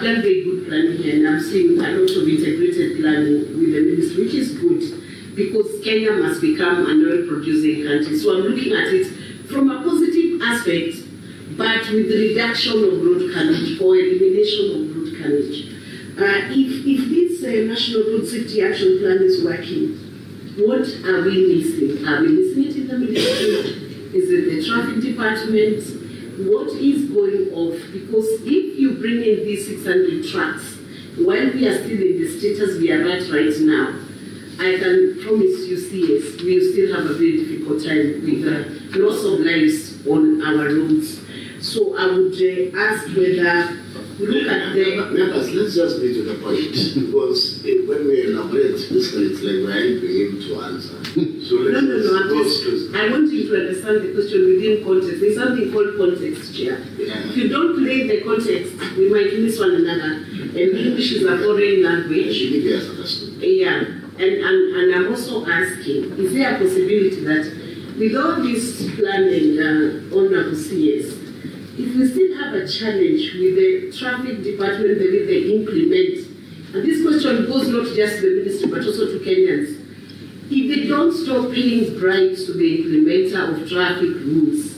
done very good planning here, and I'm seeing a lot of integrated planning with the ministry, which is good, because Kenya must become an oil-producing country. So I'm looking at it from a positive aspect, but with the reduction of road carnage or elimination of road carnage. If this National Road Safety Action Plan is working, what are we missing? Are we missing it in the ministry? Is it the traffic department? What is going off? Because if you bring in these 600 trucks, while we are still in the status we are at right now, I can promise you, CS, we will still have a very difficult time with loss of lives on our roads. So I would ask whether we look at the... Members, let's just be to the point, because when we elaborate this, it's like we're being able to answer. So let's I want you to understand the question within context. There's something called context, Chair. Yeah. If you don't play the context, we might miss one another. And English is a foreign language. Yes, understood. Yeah. And I'm also asking, is there a possibility that with all this planning, Honorable CS, if we still have a challenge with the traffic department, the way they implement, and this question goes not just to the ministry but also to Kenyans, if they don't stop paying bribes to the implementer of traffic rules,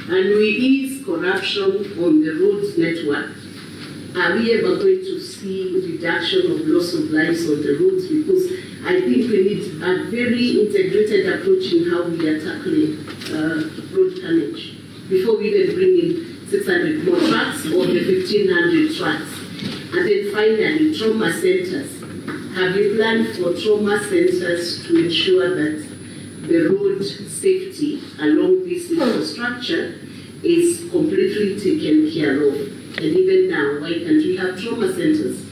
and we ease corruption on the roads network, are we ever going to see reduction of loss of lives on the roads? Because I think we need a very integrated approach in how we are tackling road carnage before we even bring in 600 more trucks or the 1,500 trucks. And then finally, trauma centers. Have you planned for trauma centers to ensure that the road safety along this infrastructure is completely taken care of? And even now, why can't we have trauma centers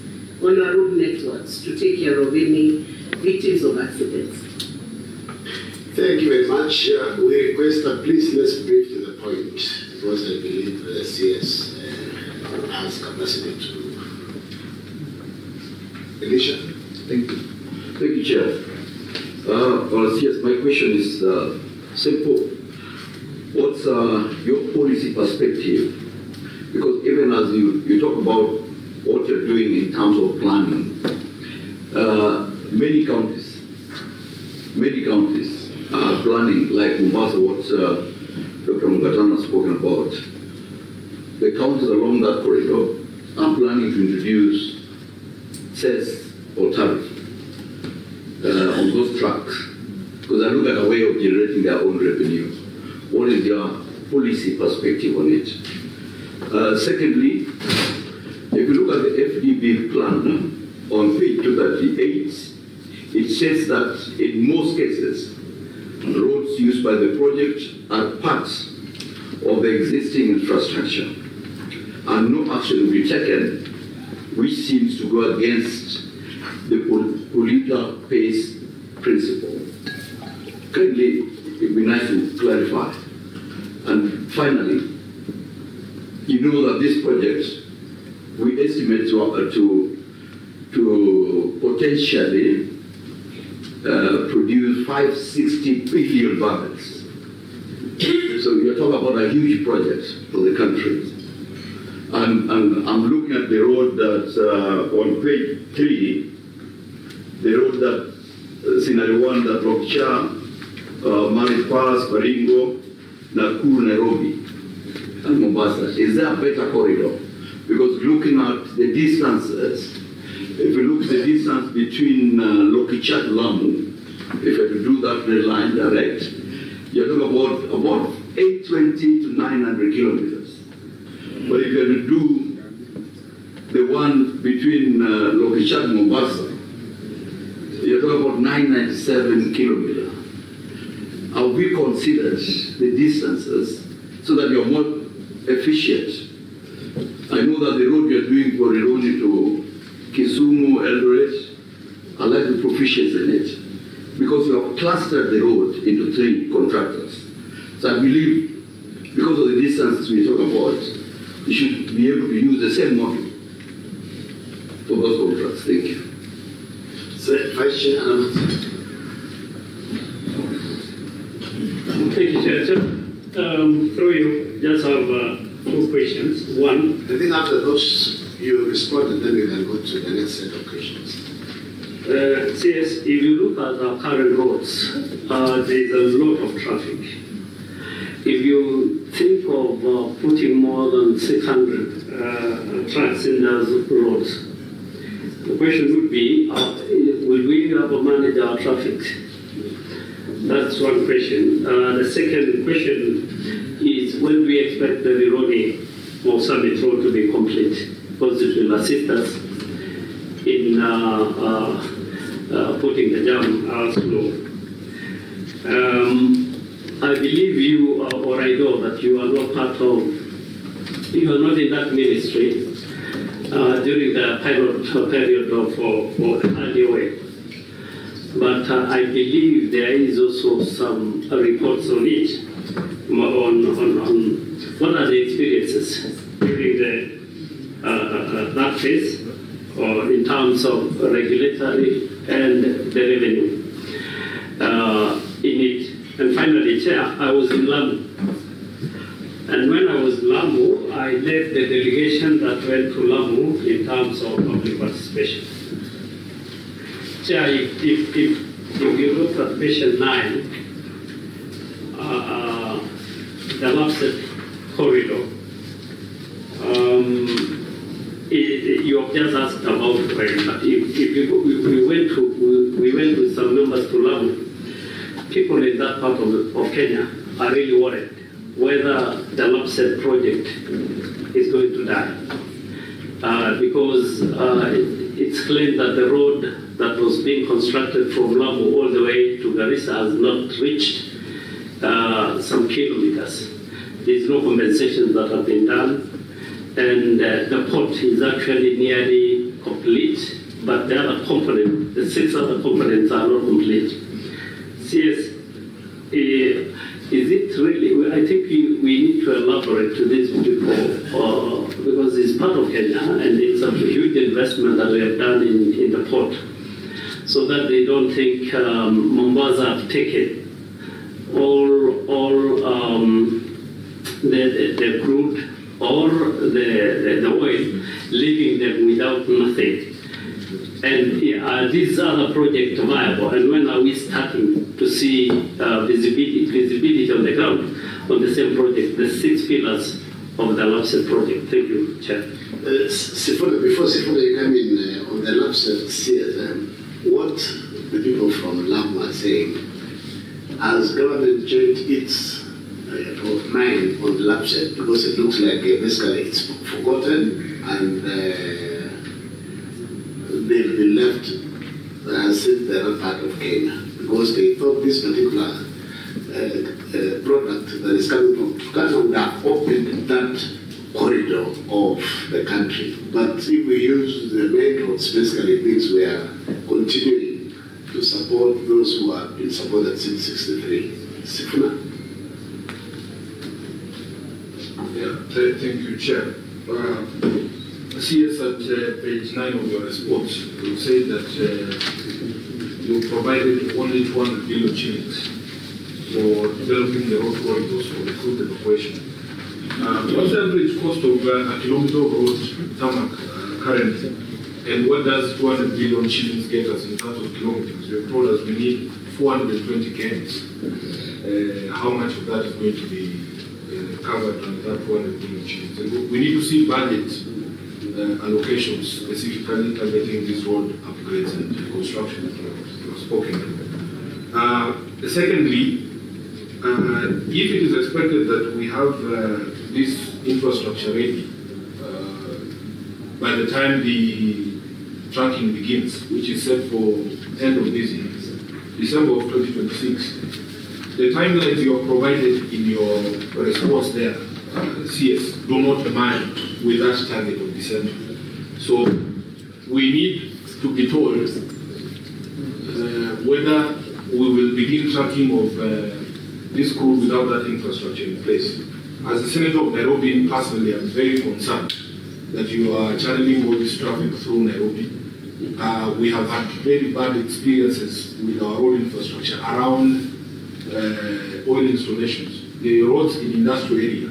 on our road networks to take care of any victims of accidents? Thank you very much. We request that please let's brief to the point, because I believe the CS has capacity to. Elisha? Thank you. Thank you, Chair. Well, CS, my question is simple. What's your policy perspective? Because even as you talk about what you're doing in terms of planning, many counties are planning, like Mombasa, what Dr. Mugatana has spoken about. The counties along that corridor are planning to introduce cess or tariff on those trucks, because they look at a way of generating their own revenue. What is your policy perspective on it? Secondly, if you look at the FDB plan on page 238, it says that in most cases, roads used by the project are parts of the existing infrastructure, and no action will be taken, which seems to go against the polluter pays principle. Kindly, it would be nice to clarify. And finally, you know that this project, we estimate to potentially produce 560 billion barrels. So you're talking about a huge project for the country. And I'm looking at the road that's on page 3, the road that scenario 1, that Rokicha, Marit Pass, Baringo, Nakuru, Nairobi, and Mombasa. Is there a better corridor? Because looking at the distances, if you look at the distance between Lokicha and Lamu, if you have to do that red line direct, you're talking about 820 to 900 kilometers. But if you have to do the one between Lokicha and Mombasa, you're talking about 997 kilometers. Have we considered the distances so that you're more efficient? I know that the road you're doing for Rironi to Kisumu, Eldoret, I like the proficiency in it, because you have clustered the road into 3 contractors. So I believe, because of the distances we talk about, you should be able to use the same model for those contracts. Thank you. Vice Chair. Thank you, Chair. Through you, just have 2 questions. One, I think after those You respond and then we can go to the next set of questions. CS, if you look at our current roads, there is a lot of traffic. If you think of putting more than 600 trucks in those roads, the question would be, will we ever manage our traffic? That's one question. The second question is, when do we expect the Rironi or Summit Road to be complete? Because it will assist us in putting the jam slow. I believe you, or I know that you are not part of, you are not in that ministry during the pilot period of the early. But I believe there is also some reports on it, on what are the experiences during that phase, or in terms of regulatory and the revenue in it. And finally, Chair, I was in Lamu. And when I was in Lamu, I led the delegation that went to Lamu in terms of public participation. Chair, if you look at question 9, the Lapset corridor, you have just asked about we went with some members to Lamu. People in that part of Kenya are really worried whether the Lapset project is going to die because it's claimed that the road that was being constructed from Lamu all the way to Garissa has not reached some kilometers. There's no compensations that have been done, and the port is actually nearly complete, but the other component, the 6 other components are not complete. CS, is it really, I think we need to elaborate to these people because it's part of Kenya and it's a huge investment that we have done in the port, so that they don't think Mombasa have taken all the crude or the oil, leaving them without nothing. And are these other projects viable? And when are we starting to see visibility on the ground on the same project, the 6 pillars of the Lapset project? Thank you, Chair. Sifuna, before Sifuna, you come in on the Lapset CSM, what the people from Lamu are saying, as government changed its mind on the Lapset, because it looks like basically it's forgotten and they'll be left since they're not part of Kenya, because they thought this particular product that is coming from Turkana would have opened that corridor of the country. But if we use the main roads, basically it means we are continuing to support those who have been supported since 1963. Sifuna? Yeah, thank you, Chair. CS at page 9 of your response, you say that you provided only 200 billion shillings for developing the road corridors for the crude evacuation. What's the average cost of a kilometer of road tarmac currently? And what does 200 billion shillings get us in terms of kilometers? You have told us we need 420 kms. How much of that is going to be covered under that 200 billion shillings? And we need to see budget allocations specifically targeting these road upgrades and construction that you have spoken. Secondly, if it is expected that we have this infrastructure ready by the time the tracking begins, which is set for end of this year, December of 2026, the timelines you have provided in your response there, CS, do not align with that target of December. So we need to be told whether we will begin tracking of this crude without that infrastructure in place. As the Senator of Nairobi, personally, I'm very concerned that you are channeling all this traffic through Nairobi. We have had very bad experiences with our road infrastructure around oil installations. The roads in industrial area,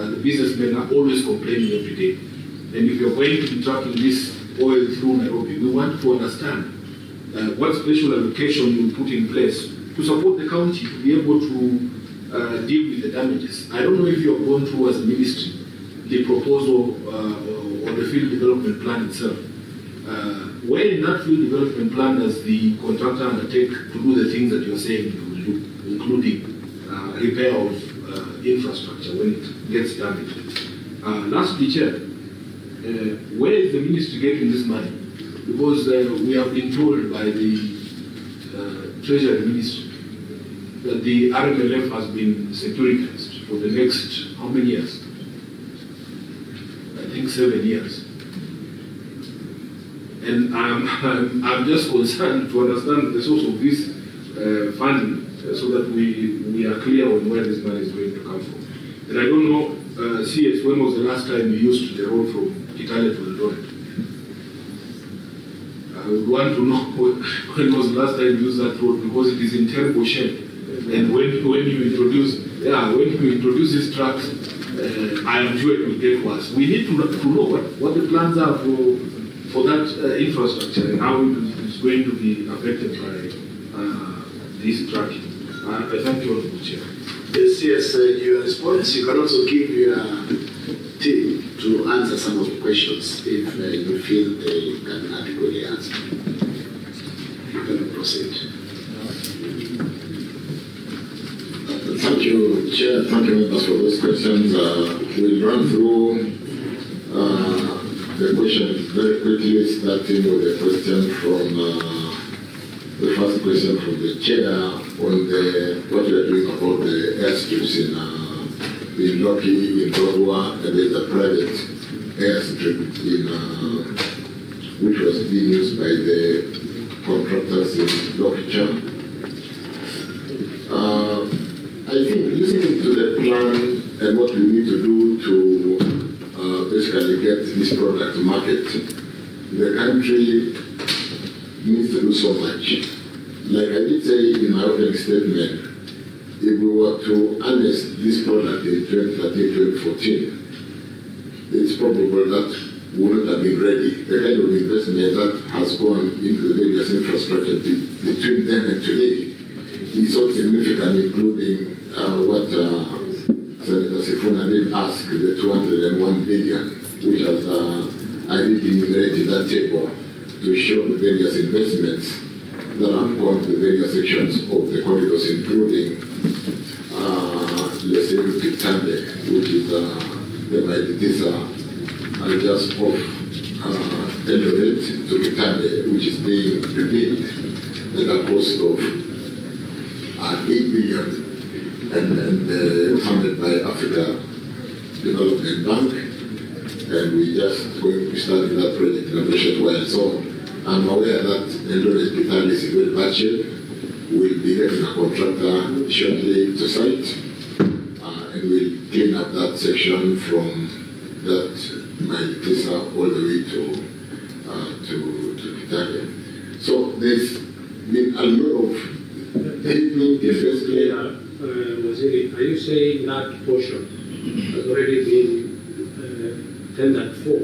the businessmen are always complaining every day And if you're going to be trucking this oil through Nairobi, we want to understand what special allocation you put in place to support the county to be able to deal with the damages. I don't know if you have gone through as a ministry the proposal or the field development plan itself. Where in that field development plan does the contractor undertake to do the things that you're saying you will do, including repair of infrastructure when it gets damaged? Lastly, Chair, where is the ministry getting this money? Because we have been told by the Treasury Ministry that the RMLF has been securitized for the next, how many years? I think 7 years. And I'm just concerned to understand the source of this funding so that we are clear on where this money is going to come from. And I don't know, CS, when was the last time you used the road from Kitale to Eldoret? I would want to know when was the last time you used that road, because it is in terrible shape. And when you introduce these trucks, I am sure it will get worse. We need to know what the plans are for that infrastructure and how it is going to be affected by this trucking. I thank you all, Chair. Yes, your response, you can also give your team to answer some of the questions if you feel they can adequately answer. You can proceed. Thank you, Chair. Thank you, members, for those questions. We'll run through the questions very quickly, starting with the question from the first question from the Chair on what we are doing about the airstrips in Loki, in Dodua, and there's a private airstrip which was being used by the contractors in Loki. I think listening to the plan and what we need to do to basically get this product to market, the country needs to do so much. Like I did say in my opening statement, if we were to harness this product in 2013-2014, it's probable that we would not have been ready. The kind of investment that has gone into the various infrastructure between then and today is so significant, including what Senator Sifuna did ask, the 201 billion, which has I did enumerate that table to show the various investments that have gone to the various sections of the corridors, including, let's say, Kitale, which is the Maitisa, just off Eldoret to Kitale, which is being rebuilt at a cost of 8 billion and funded by Africa Development Bank, and we just going to start that project in a very short while. So I'm aware that Eldoret Kitale is in very bad shape. We'll be getting a contractor shortly to site, and we'll clean up that section from that Maitisa all the way to Kitale. So there's been a lot of Waziri, are you saying that portion has already been tendered for,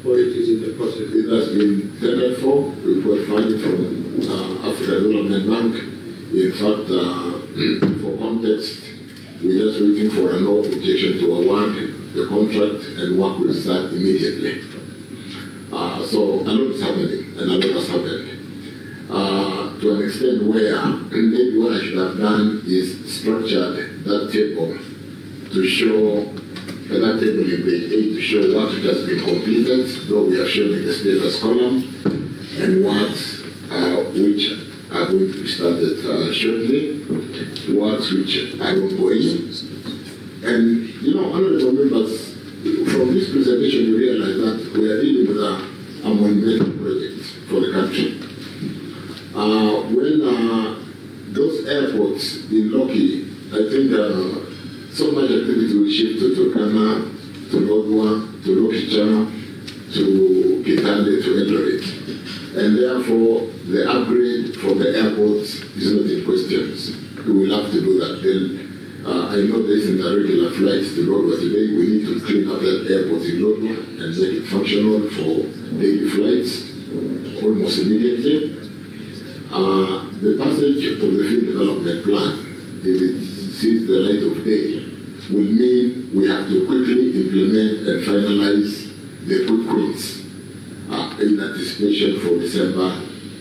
or it is in the process? It has been tendered for. We've got funding from Africa Development Bank. In fact, for context, we're just waiting for a no objection to award the contract, and work will start immediately. So a lot is happening, and a lot has happened. To an extent where maybe what I should have done is structured that table to show, that table in page 8 to show what has been completed, though we have shown in the status column, and what which are going to be started shortly, what which are ongoing. And honorable members, from this presentation you realize that we are dealing with a monumental project for the country. When those airports in Loki, I think so much activity will shift to Turkana, to Lodwa, to Lokicha, to Kitale, to Eldoret. And therefore, the upgrade for the airports is not in question. We will have to do that. I know there isn't a regular flight to Lodwar today. We need to clean up that airport in Lodwar and make it functional for daily flights almost immediately. The passage of the field development plan, if it sees the light of day, will mean we have to quickly implement and finalize the footprints in anticipation for December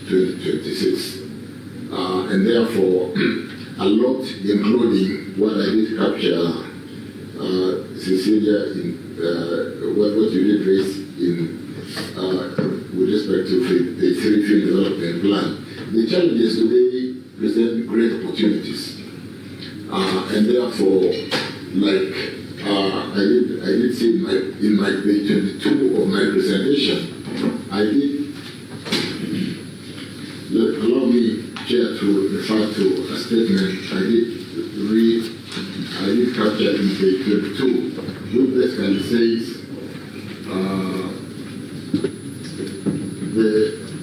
2026. And therefore, a lot, including what I did capture, Cecilia, in what you did raise in with respect to the 3 field development plan. The challenges today present great opportunities, and therefore, like I did say in my page 22 of my presentation, I did allow me, Chair, to refer to a statement I did capture in page 22, which basically says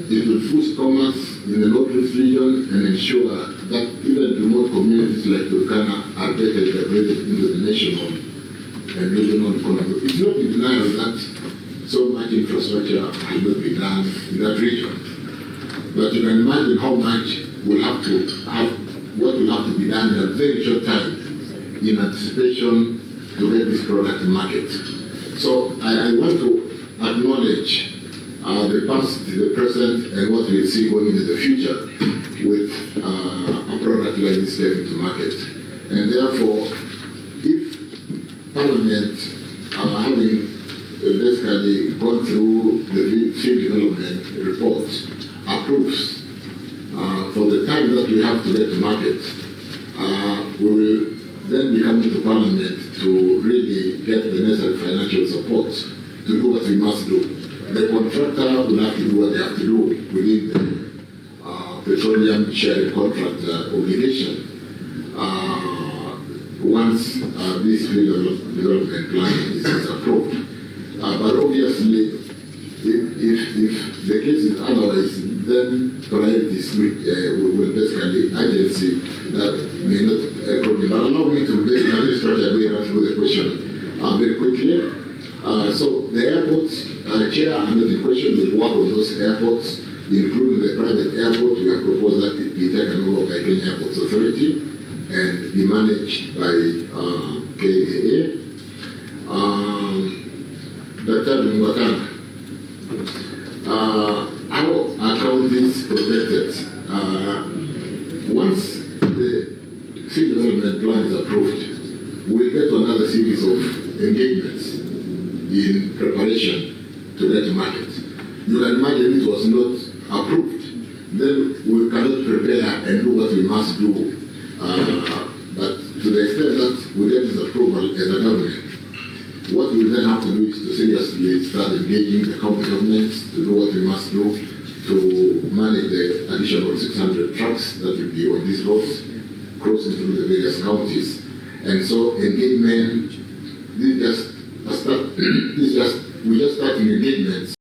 it will boost commerce in the Northwest region and ensure that even remote communities like Turkana are better integrated into the national and regional economy. It's not in denial that so much infrastructure has not been done in that region. But you can imagine how much will have to what will have to be done in a very short time in anticipation to get this product to market. So I want to acknowledge the past, the present, and what we see going into the future with a product like this getting to market. And therefore, if Parliament, having basically gone through the field development report, approves for the time that we have to get to market, we will then be coming to Parliament to really get the necessary financial support to do what we must do. The contractor will have to do what they have to do within the petroleum sharing contract obligation once this field development plan is approved. But obviously, if the case is otherwise, then priorities will basically agency that may not problem. But allow me to basically structure way run through the question very quickly. So the airports, Chair, under the question will work on those airports, including the private airport. We have proposed that it be taken over by Kenya Airports Authority and be managed by KAA. Dr. Mwakanga, how account is protected? Once the field development plan is approved, we'll get to another series of engagements in preparation to get to market. You can imagine it was not approved, then we cannot prepare and do what we must do. But to the extent that we get this approval as a government, what we then have to do is to seriously start engaging the county governments to do what we must do to manage the additional 600 trucks that will be on these roads crossing through the various counties. And so engagement, we just starting engagements